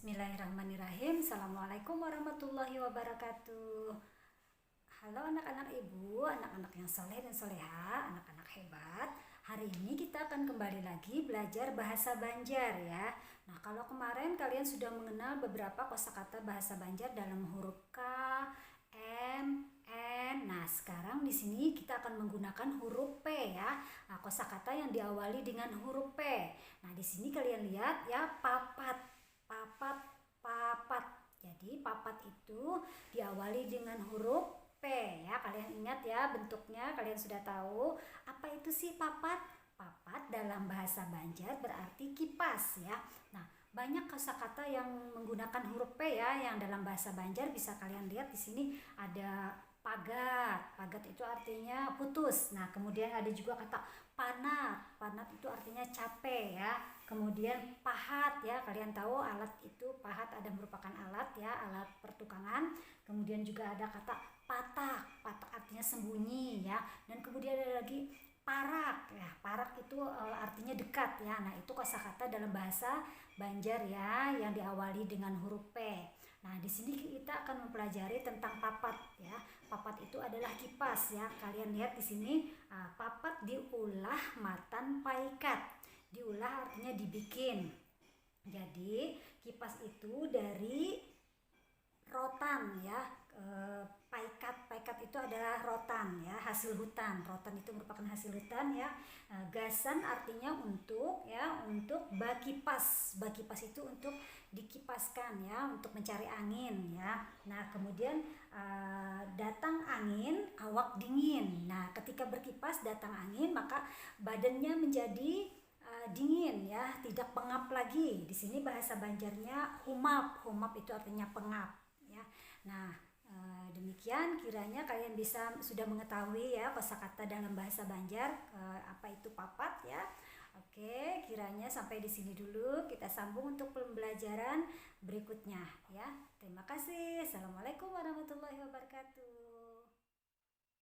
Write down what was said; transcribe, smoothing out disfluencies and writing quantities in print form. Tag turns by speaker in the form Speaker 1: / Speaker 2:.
Speaker 1: Bismillahirrahmanirrahim. Assalamualaikum warahmatullahi wabarakatuh. Halo anak-anak ibu, anak-anak yang soleh dan soleha, anak-anak hebat. Hari ini kita akan kembali lagi belajar bahasa Banjar ya. Nah, kalau kemarin kalian sudah mengenal beberapa kosakata bahasa Banjar dalam huruf K, M, N. Nah, sekarang di sini kita akan menggunakan huruf P ya. Nah, kosakata yang diawali dengan huruf P. Nah, di sini kalian lihat ya, papat. Papat, papat. Jadi papat itu diawali dengan huruf P ya. Kalian ingat ya bentuknya, kalian sudah tahu. Apa itu sih papat? Papat dalam bahasa Banjar berarti kipas ya. Nah, banyak kosakata yang menggunakan huruf P ya, yang dalam bahasa Banjar bisa kalian lihat di sini ada pagat. Pagat itu artinya putus. Nah, kemudian ada juga kata panat. Panat itu artinya capek ya. Kemudian pahat ya, kalian tahu alat itu pahat ada merupakan alat ya, alat pertukangan. Kemudian juga ada kata patak. Patak artinya sembunyi ya. Dan kemudian ada lagi parak ya. Parak itu artinya dekat ya. Nah, itu kosakata dalam bahasa Banjar ya yang diawali dengan huruf P. Nah, di sini kita akan mempelajari tentang papat ya. Papat itu adalah kipas ya. Kalian lihat di sini papat diulah matan paikat. Diulah artinya dibikin. Jadi kipas itu dari rotan ya. Paikat itu adalah rotan ya, hasil hutan. Rotan itu merupakan hasil hutan ya. Gasan artinya untuk ya, untuk bakipas. Bakipas itu untuk dikipaskan ya, untuk mencari angin ya. Nah, kemudian datang angin, awak dingin. Nah, ketika berkipas datang angin, maka badannya menjadi dingin ya, tidak pengap lagi. Di sini bahasa Banjarnya humap. Humap itu artinya pengap ya. Nah, demikian kiranya kalian sudah mengetahui ya kosakata dalam bahasa Banjar apa itu papat ya. Oke, kiranya sampai di sini dulu. Kita sambung untuk pembelajaran berikutnya ya. Terima kasih. Assalamualaikum warahmatullahi wabarakatuh.